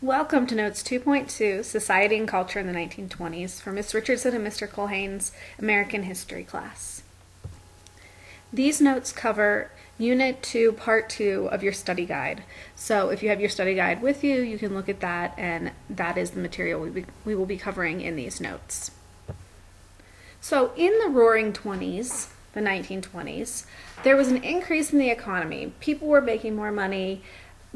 Welcome to Notes 2.2, Society and Culture in the 1920s, for Miss Richardson and Mr. Culhane's American History class. These notes cover Unit 2, Part 2 of your study guide. So if you have your study guide with you, you can look at that, and that is the material we will be covering in these notes. So in the Roaring Twenties, the 1920s, there was an increase in the economy. People were making more money.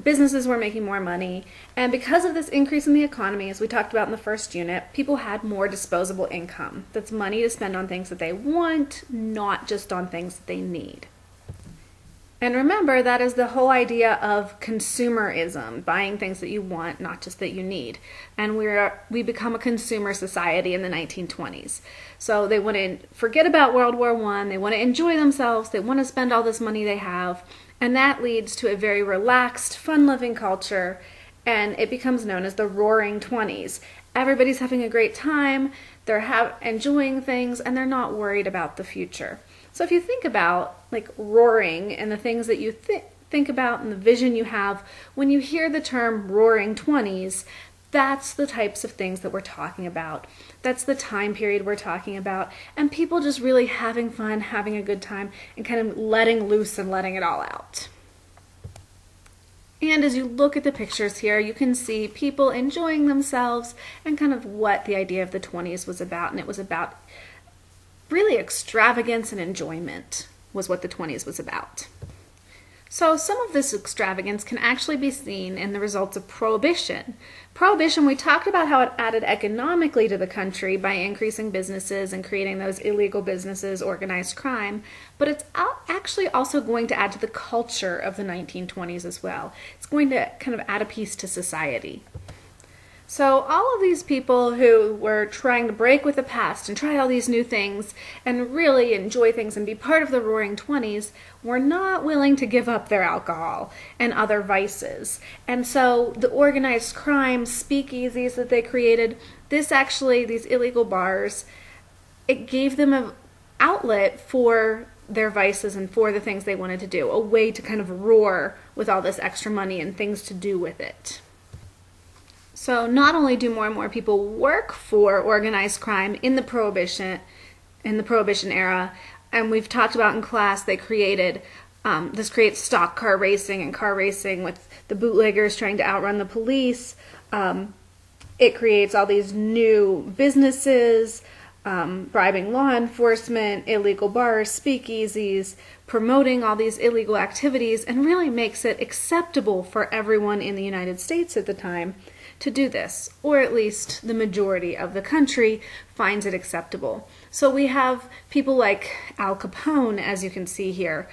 Businesses were making more money, and because of this increase in the economy, as we talked about in the first unit, people had more disposable income. That's money to spend on things that they want, not just on things that they need. And remember, that is the whole idea of consumerism, buying things that you want, not just that you need. And we become a consumer society in the 1920s. So they want to forget about World War I, they want to enjoy themselves, they want to spend all this money they have, and that leads to a very relaxed, fun-loving culture, and it becomes known as the Roaring Twenties. Everybody's having a great time, they're enjoying things, and they're not worried about the future. So if you think about like roaring and the things that you think about and the vision you have when you hear the term Roaring Twenties, that's the types of things that we're talking about. That's the time period we're talking about, and people just really having fun, having a good time, and kind of letting loose and letting it all out. And as you look at the pictures here, you can see people enjoying themselves and kind of what the idea of the 20s was about, and it was about really extravagance and enjoyment was what the 20s was about. So some of this extravagance can actually be seen in the results of Prohibition. Prohibition, we talked about how it added economically to the country by increasing businesses and creating those illegal businesses, organized crime, but it's actually also going to add to the culture of the 1920s as well. It's going to kind of add a piece to society. So all of these people who were trying to break with the past and try all these new things and really enjoy things and be part of the Roaring Twenties were not willing to give up their alcohol and other vices. And so the organized crime speakeasies that they created, these illegal bars, it gave them an outlet for their vices and for the things they wanted to do, a way to kind of roar with all this extra money and things to do with it. So not only do more and more people work for organized crime in the Prohibition era, and we've talked about in class, they created, this creates stock car racing and car racing with the bootleggers trying to outrun the police. It creates all these new businesses, bribing law enforcement, illegal bars, speakeasies, promoting all these illegal activities, and really makes it acceptable for everyone in the United States at the time to do this, or at least the majority of the country finds it acceptable. So we have people like Al Capone, as you can see here,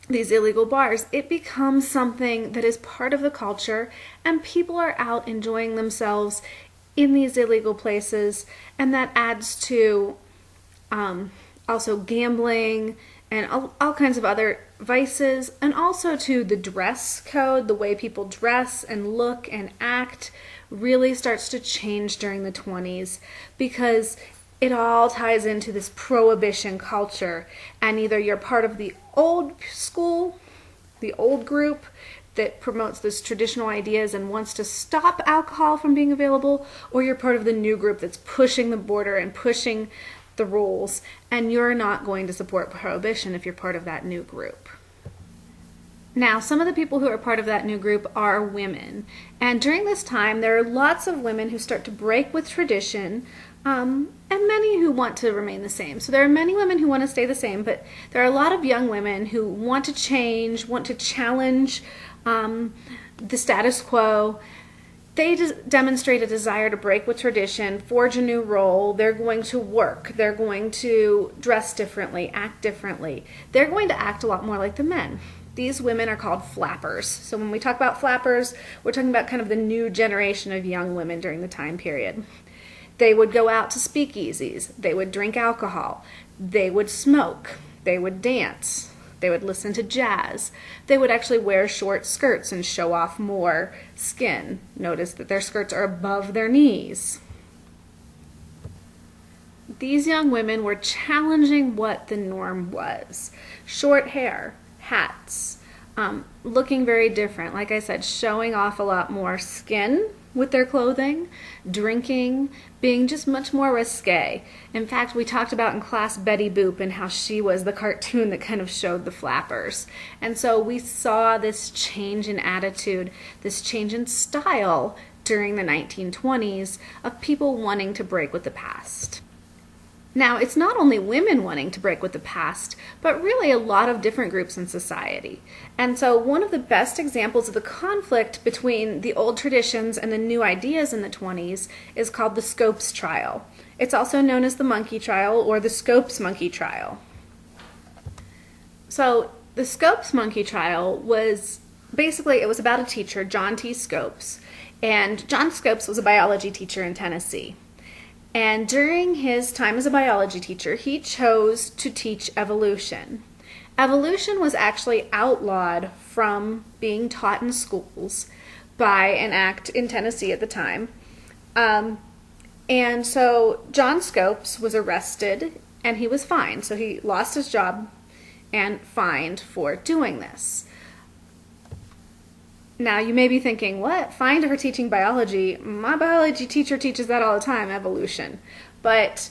these illegal bars. It becomes something that is part of the culture, and people are out enjoying themselves in these illegal places, and that adds to also gambling and all kinds of other vices, and also to the dress code, the way people dress and look and act really starts to change during the 20s because it all ties into this Prohibition culture, and either you're part of the old school, the old group that promotes those traditional ideas and wants to stop alcohol from being available, or you're part of the new group that's pushing the border and pushing the rules, and you're not going to support Prohibition if you're part of that new group. Now, some of the people who are part of that new group are women, and during this time there are lots of women who start to break with tradition, and many who want to remain the same. So there are many women who want to stay the same, but there are a lot of young women who want to change, want to challenge the status quo. They demonstrate a desire to break with tradition, forge a new role. They're going to work. They're going to dress differently, act differently. They're going to act a lot more like the men. These women are called flappers. So when we talk about flappers, we're talking about kind of the new generation of young women during the time period. They would go out to speakeasies. They would drink alcohol. They would smoke. They would dance. They would listen to jazz. They would actually wear short skirts and show off more skin. Notice that their skirts are above their knees. These young women were challenging what the norm was. Short hair, hats, looking very different. Like I said, showing off a lot more skin with their clothing, drinking, being just much more risque. In fact, we talked about in class Betty Boop and how she was the cartoon that kind of showed the flappers. And so we saw this change in attitude, this change in style during the 1920s of people wanting to break with the past. Now, it's not only women wanting to break with the past, but really a lot of different groups in society. And so one of the best examples of the conflict between the old traditions and the new ideas in the 20s is called the Scopes trial. It's also known as the monkey trial or the Scopes monkey trial. So the Scopes monkey trial was basically, it was about a teacher, John T. Scopes. And John Scopes was a biology teacher in Tennessee. And during his time as a biology teacher, he chose to teach evolution. Evolution was actually outlawed from being taught in schools by an act in Tennessee at the time. And so John Scopes was arrested and he was fined. So he lost his job and fined for doing this. Now, you may be thinking, what? Fined for teaching biology? My biology teacher teaches that all the time, evolution. But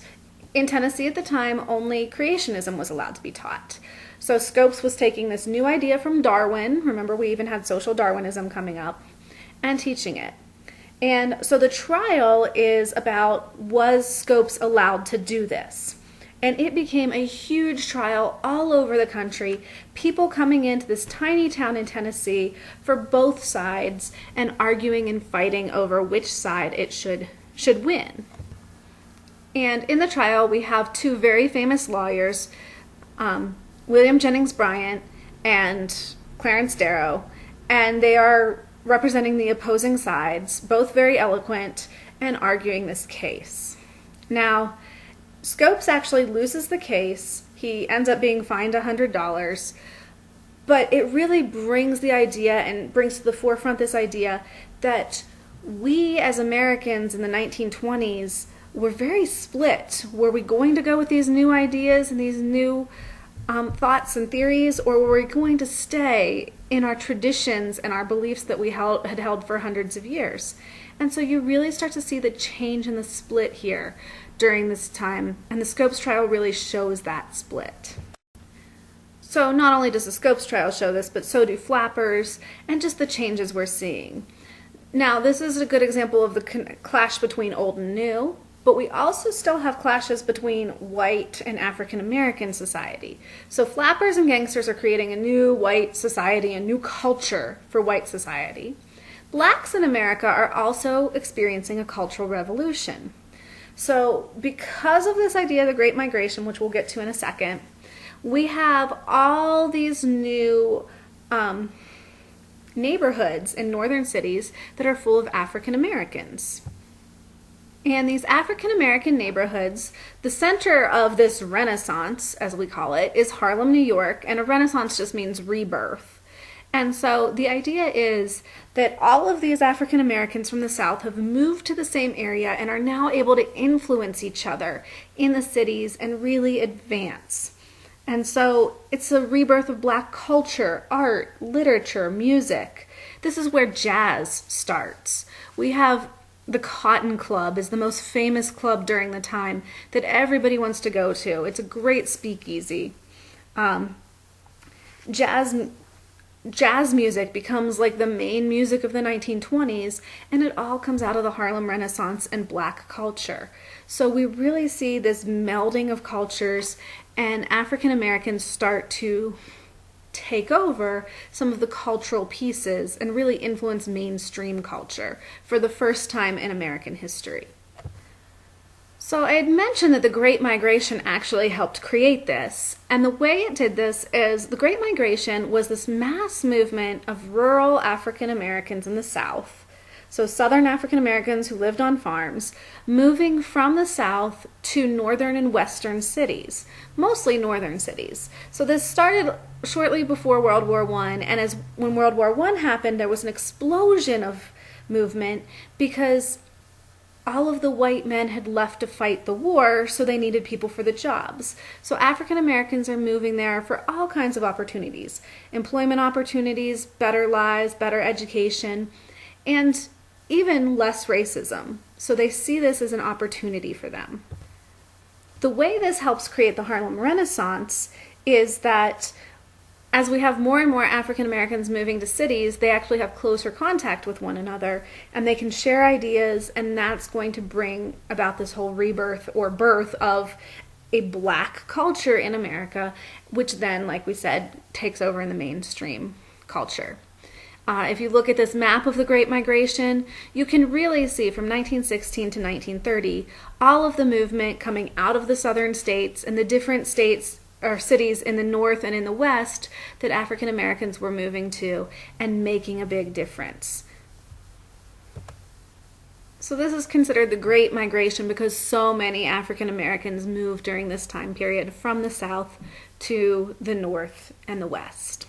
in Tennessee at the time, only creationism was allowed to be taught. So Scopes was taking this new idea from Darwin, remember we even had social Darwinism coming up, and teaching it. And so the trial is about, was Scopes allowed to do this? And it became a huge trial all over the country, people coming into this tiny town in Tennessee for both sides and arguing and fighting over which side it should win. And in the trial, we have two very famous lawyers, William Jennings Bryan and Clarence Darrow, and they are representing the opposing sides, both very eloquent, and arguing this case. Now, Scopes actually loses the case. He ends up being fined $100, but it really brings the idea and brings to the forefront this idea that we as Americans in the 1920s were very split. Were we going to go with these new ideas and these new thoughts and theories, or were we going to stay in our traditions and our beliefs that we had held for hundreds of years? And so you really start to see the change in the split here during this time, and the Scopes trial really shows that split. So not only does the Scopes trial show this, but so do flappers and just the changes we're seeing. Now, this is a good example of the clash between old and new, but we also still have clashes between white and African American society. So flappers and gangsters are creating a new white society, a new culture for white society. Blacks in America are also experiencing a cultural revolution. So because of this idea of the Great Migration, which we'll get to in a second, we have all these new neighborhoods in northern cities that are full of African Americans. And these African American neighborhoods, the center of this renaissance, as we call it, is Harlem, New York, and a renaissance just means rebirth. And so the idea is that all of these African Americans from the South have moved to the same area and are now able to influence each other in the cities and really advance. And so it's a rebirth of Black culture, art, literature, music. This is where jazz starts. We have the Cotton Club is the most famous club during the time that everybody wants to go to. It's a great speakeasy. Jazz music becomes like the main music of the 1920s, and it all comes out of the Harlem Renaissance and Black culture. So we really see this melding of cultures, and African Americans start to take over some of the cultural pieces and really influence mainstream culture for the first time in American history. So I had mentioned that the Great Migration actually helped create this, and the way it did this is the Great Migration was this mass movement of rural African Americans in the South, so Southern African Americans who lived on farms, moving from the South to northern and western cities, mostly northern cities. So this started shortly before World War I, and when World War I happened, there was an explosion of movement because all of the white men had left to fight the war, so they needed people for the jobs. So African Americans are moving there for all kinds of opportunities. Employment opportunities, better lives, better education, and even less racism. So they see this as an opportunity for them. The way this helps create the Harlem Renaissance is that as we have more and more African Americans moving to cities, they actually have closer contact with one another, and they can share ideas, and that's going to bring about this whole rebirth or birth of a black culture in America, which then, like we said, takes over in the mainstream culture. If you look at this map of the Great Migration, you can really see from 1916 to 1930 all of the movement coming out of the southern states and the different states or cities in the north and in the west that African Americans were moving to and making a big difference. So this is considered the Great Migration because so many African Americans moved during this time period from the south to the north and the west.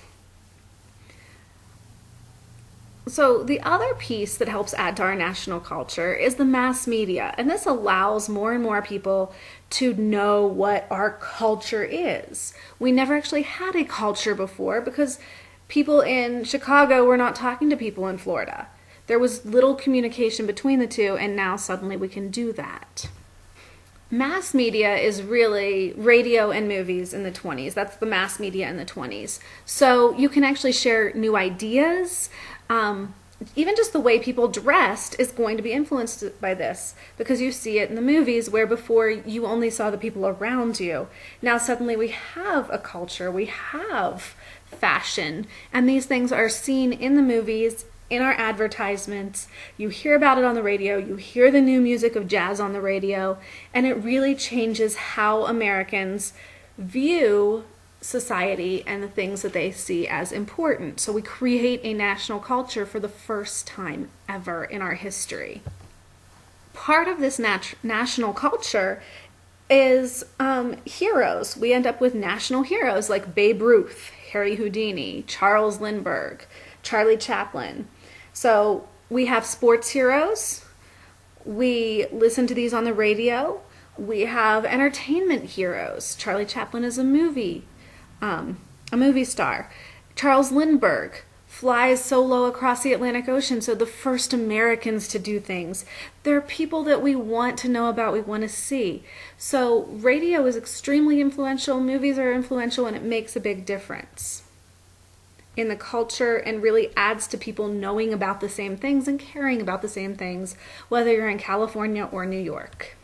So the other piece that helps add to our national culture is the mass media, and this allows more and more people to know what our culture is. We never actually had a culture before because people in Chicago were not talking to people in Florida. There was little communication between the two, and now suddenly we can do that. Mass media is really radio and movies in the 20s. That's the mass media in the 20s. So you can actually share new ideas. Even just the way people dressed is going to be influenced by this because you see it in the movies where before you only saw the people around you. Now suddenly we have a culture, we have fashion, and these things are seen in the movies, in our advertisements. You hear about it on the radio, you hear the new music of jazz on the radio, and it really changes how Americans view society and the things that they see as important. So we create a national culture for the first time ever in our history. Part of this national culture is heroes. We end up with national heroes like Babe Ruth, Harry Houdini, Charles Lindbergh, Charlie Chaplin. So we have sports heroes. We listen to these on the radio. We have entertainment heroes. Charlie Chaplin is a movie star. Charles Lindbergh flies solo across the Atlantic Ocean, so the first Americans to do things. They're people that we want to know about, we want to see. So radio is extremely influential, movies are influential, and it makes a big difference in the culture and really adds to people knowing about the same things and caring about the same things, whether you're in California or New York.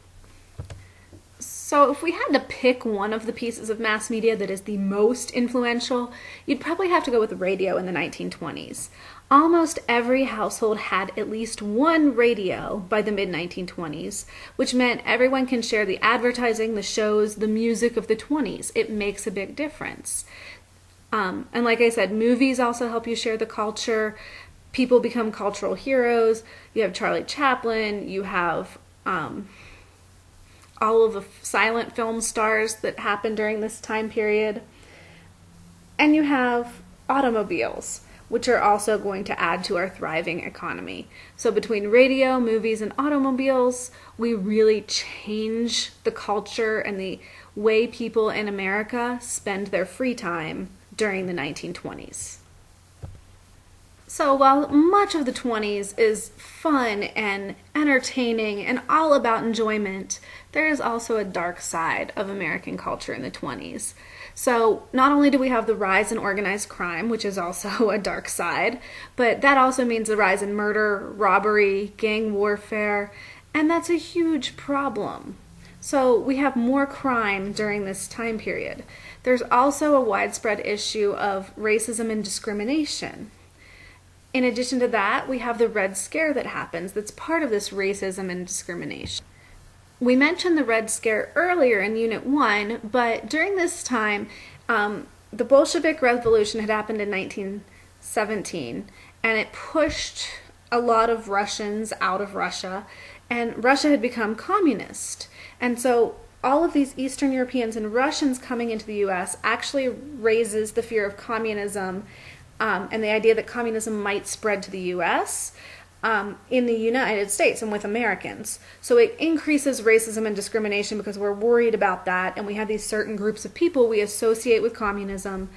So if we had to pick one of the pieces of mass media that is the most influential, you'd probably have to go with radio in the 1920s. Almost every household had at least one radio by the mid-1920s, which meant everyone can share the advertising, the shows, the music of the 20s. It makes a big difference. And like I said, movies also help you share the culture. People become cultural heroes. You have Charlie Chaplin, you have all of the silent film stars that happened during this time period. And you have automobiles, which are also going to add to our thriving economy. So between radio, movies, and automobiles, we really change the culture and the way people in America spend their free time during the 1920s. So while much of the 20s is fun and entertaining and all about enjoyment, there is also a dark side of American culture in the 20s. So not only do we have the rise in organized crime, which is also a dark side, but that also means the rise in murder, robbery, gang warfare, and that's a huge problem. So we have more crime during this time period. There's also a widespread issue of racism and discrimination. In addition to that, we have the Red Scare that happens that's part of this racism and discrimination. We mentioned the Red Scare earlier in Unit 1, but during this time, the Bolshevik Revolution had happened in 1917, and it pushed a lot of Russians out of Russia, and Russia had become communist. And so all of these Eastern Europeans and Russians coming into the U.S. actually raises the fear of communism and the idea that communism might spread to the U.S. in the United States and with Americans. So it increases racism and discrimination because we're worried about that, and we have these certain groups of people we associate with communism,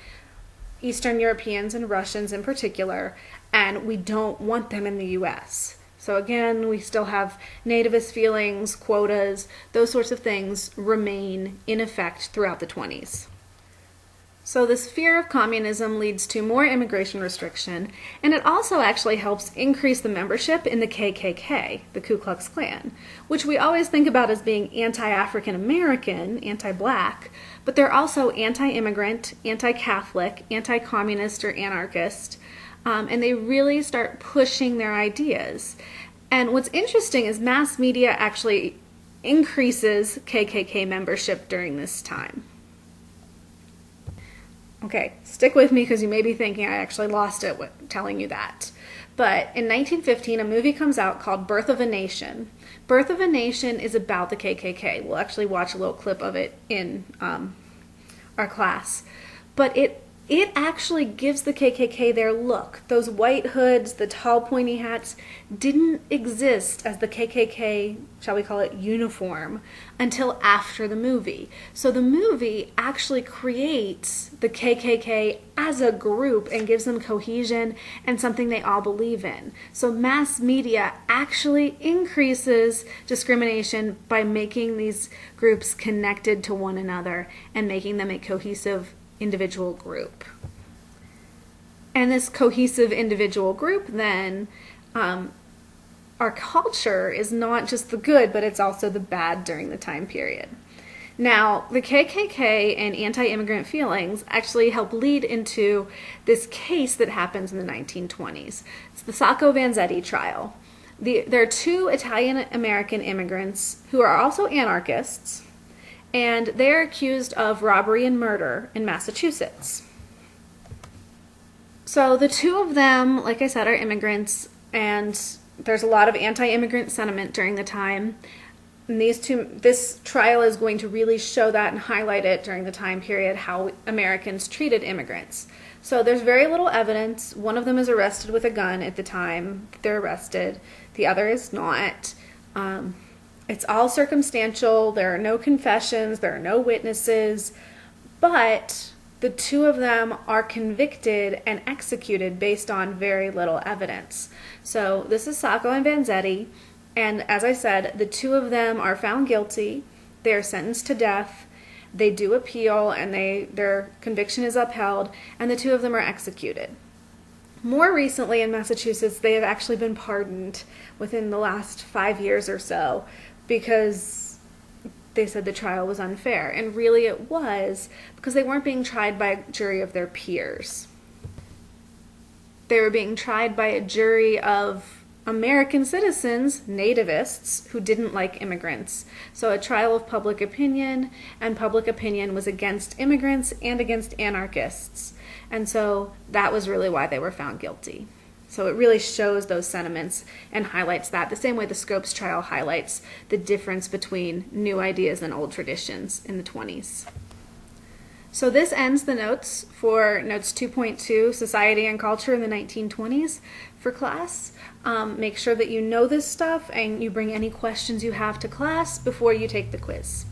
Eastern Europeans and Russians in particular, and we don't want them in the US. So again, we still have nativist feelings, quotas, those sorts of things remain in effect throughout the 20s. So this fear of communism leads to more immigration restriction, and it also actually helps increase the membership in the KKK, the Ku Klux Klan, which we always think about as being anti-African American, anti-black, but they're also anti-immigrant, anti-Catholic, anti-communist, or anarchist, and they really start pushing their ideas. And what's interesting is mass media actually increases KKK membership during this time. Okay, stick with me because you may be thinking I actually lost it telling you that. But in 1915, a movie comes out called Birth of a Nation. Birth of a Nation is about the KKK. We'll actually watch a little clip of it in our class. But it actually gives the KKK their look. Those white hoods, the tall pointy hats, didn't exist as the KKK, shall we call it, uniform until after the movie. So the movie actually creates the KKK as a group and gives them cohesion and something they all believe in. So mass media actually increases discrimination by making these groups connected to one another and making them a cohesive individual group. And this cohesive individual group then, our culture is not just the good, but it's also the bad during the time period. Now, the KKK and anti-immigrant feelings actually help lead into this case that happens in the 1920s. It's the Sacco Vanzetti trial. There are two Italian-American immigrants who are also anarchists, and they're accused of robbery and murder in Massachusetts. So the two of them, like I said, are immigrants, and there's a lot of anti-immigrant sentiment during the time. And this trial is going to really show that and highlight it during the time period, how Americans treated immigrants. So there's very little evidence. One of them is arrested with a gun at the time they're arrested. The other is not. It's all circumstantial. There are no confessions. There are no witnesses. But the two of them are convicted and executed based on very little evidence. So this is Sacco and Vanzetti. And as I said, the two of them are found guilty. They are sentenced to death. They do appeal, and their conviction is upheld. And the two of them are executed. More recently in Massachusetts, they have actually been pardoned within the last 5 years or so, because they said the trial was unfair. And really it was, because they weren't being tried by a jury of their peers. They were being tried by a jury of American citizens, nativists, who didn't like immigrants. So a trial of public opinion, and public opinion was against immigrants and against anarchists. And so that was really why they were found guilty. So it really shows those sentiments and highlights that, the same way the Scopes trial highlights the difference between new ideas and old traditions in the 20s. So this ends the notes for Notes 2.2, Society and Culture in the 1920s for class. Make sure that you know this stuff and you bring any questions you have to class before you take the quiz.